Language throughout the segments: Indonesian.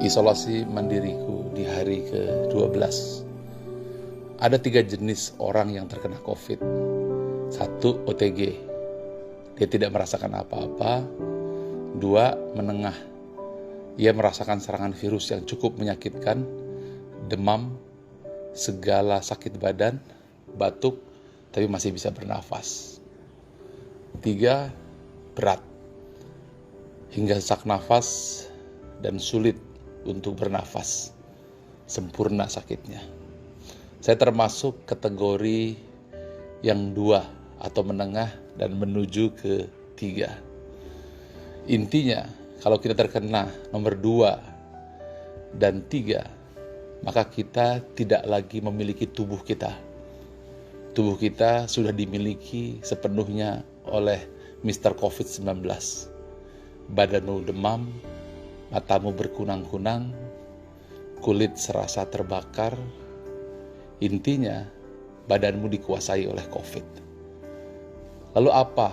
Isolasi mandiriku di hari ke-12. Ada 3 jenis orang yang terkena COVID. 1, OTG. Dia tidak merasakan apa-apa. 2, menengah. Ia merasakan serangan virus yang cukup menyakitkan, demam, segala sakit badan, batuk, tapi masih bisa bernafas. 3, berat. Hingga sesak nafas dan sulit untuk bernafas, sempurna sakitnya. Saya termasuk kategori yang 2 atau menengah dan menuju ke 3. Intinya, kalau kita terkena nomor 2 dan 3, maka kita tidak lagi memiliki tubuh kita. Tubuh kita sudah dimiliki sepenuhnya oleh Mr. COVID-19. Badanmu demam, matamu berkunang-kunang, kulit serasa terbakar. Intinya, badanmu dikuasai oleh COVID. Lalu apa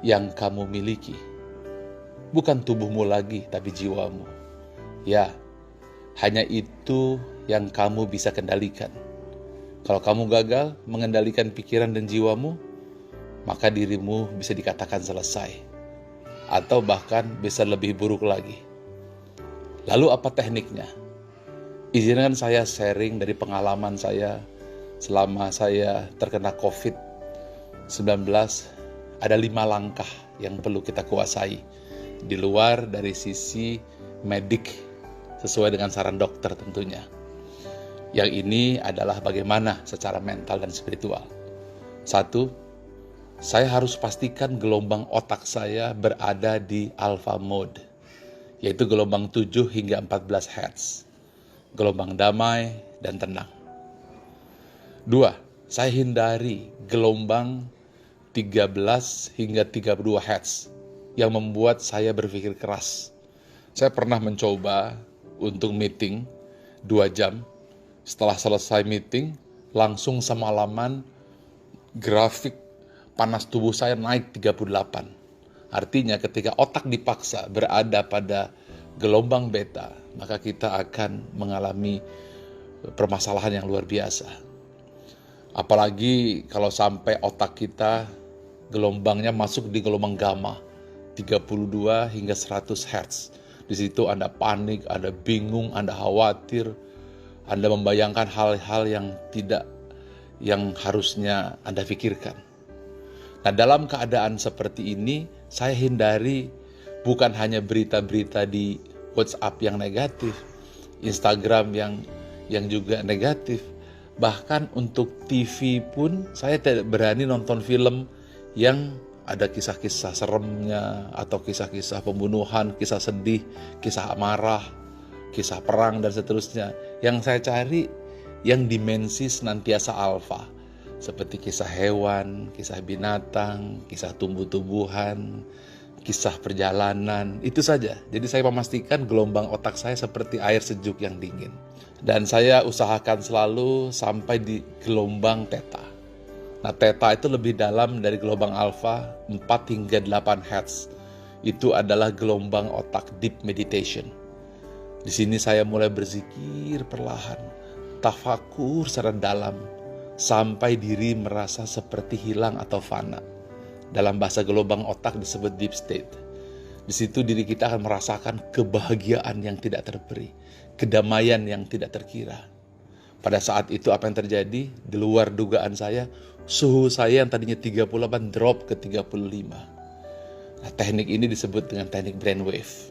yang kamu miliki? Bukan tubuhmu lagi, tapi jiwamu. Ya, hanya itu yang kamu bisa kendalikan. Kalau kamu gagal mengendalikan pikiran dan jiwamu, maka dirimu bisa dikatakan selesai. Atau bahkan bisa lebih buruk lagi. Lalu apa tekniknya? Izinkan saya sharing dari pengalaman saya selama saya terkena COVID-19. Ada 5 langkah yang perlu kita kuasai di luar dari sisi medik sesuai dengan saran dokter tentunya. Yang ini adalah bagaimana secara mental dan spiritual. 1, saya harus pastikan gelombang otak saya berada di alpha mode, yaitu gelombang 7 hingga 14 Hz, gelombang damai dan tenang. 2, saya hindari gelombang 13 hingga 32 Hz yang membuat saya berpikir keras. Saya pernah mencoba untuk meeting 2 jam, setelah selesai meeting, langsung semalaman grafik panas tubuh saya naik 38. Artinya ketika otak dipaksa berada pada gelombang beta, maka kita akan mengalami permasalahan yang luar biasa. Apalagi kalau sampai otak kita gelombangnya masuk di gelombang gamma, 32 hingga 100 Hz. Di situ Anda panik, Anda bingung, Anda khawatir, Anda membayangkan hal-hal yang harusnya Anda pikirkan. Nah, dalam keadaan seperti ini, saya hindari bukan hanya berita-berita di WhatsApp yang negatif, Instagram yang juga negatif. Bahkan untuk TV pun saya tidak berani nonton film yang ada kisah-kisah seremnya atau kisah-kisah pembunuhan, kisah sedih, kisah marah, kisah perang dan seterusnya. Yang saya cari yang dimensi senantiasa alfa. Seperti kisah hewan, kisah binatang, kisah tumbuh-tumbuhan, kisah perjalanan, itu saja. Jadi saya memastikan gelombang otak saya seperti air sejuk yang dingin. Dan saya usahakan selalu sampai di gelombang theta. Nah, theta itu lebih dalam dari gelombang alfa, 4 hingga 8 Hz. Itu adalah gelombang otak deep meditation. Di sini saya mulai berzikir perlahan, tafakur secara dalam, sampai diri merasa seperti hilang atau fana. Dalam bahasa gelombang otak disebut deep state. Di situ diri kita akan merasakan kebahagiaan yang tidak terperi, kedamaian yang tidak terkira. Pada saat itu apa yang terjadi? Di luar dugaan saya, suhu saya yang tadinya 38 drop ke 35. Nah, teknik ini disebut dengan teknik brainwave.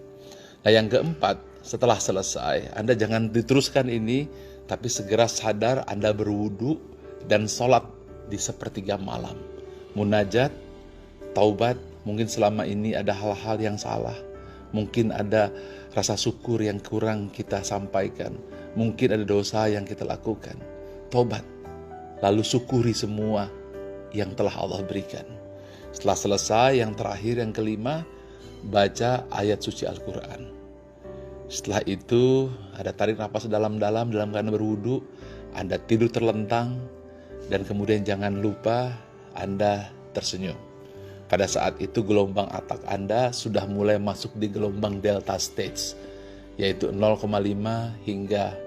Nah, yang keempat, setelah selesai, Anda jangan diteruskan ini, tapi segera sadar Anda berwudu dan sholat di sepertiga malam. Munajat, taubat, mungkin selama ini ada hal-hal yang salah. Mungkin ada rasa syukur yang kurang kita sampaikan. Mungkin ada dosa yang kita lakukan. Taubat, lalu syukuri semua yang telah Allah berikan. Setelah selesai, yang terakhir, yang kelima, baca ayat suci Al-Quran. Setelah itu, ada tarik nafas dalam-dalam dalam keadaan berwudu, Anda tidur terlentang, dan kemudian jangan lupa Anda tersenyum. Pada saat itu gelombang otak Anda sudah mulai masuk di gelombang delta stage, yaitu 0,5 hingga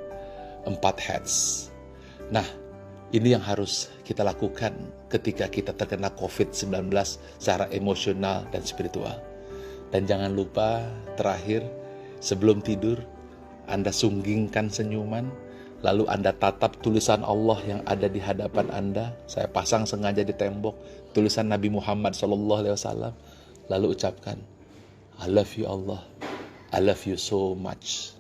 4 Hz. Nah, ini yang harus kita lakukan ketika kita terkena COVID-19 secara emosional dan spiritual. Dan jangan lupa terakhir, sebelum tidur, Anda sunggingkan senyuman, lalu Anda tatap tulisan Allah yang ada di hadapan Anda. Saya pasang sengaja di tembok, tulisan Nabi Muhammad SAW. Lalu ucapkan, I love you Allah, I love you so much.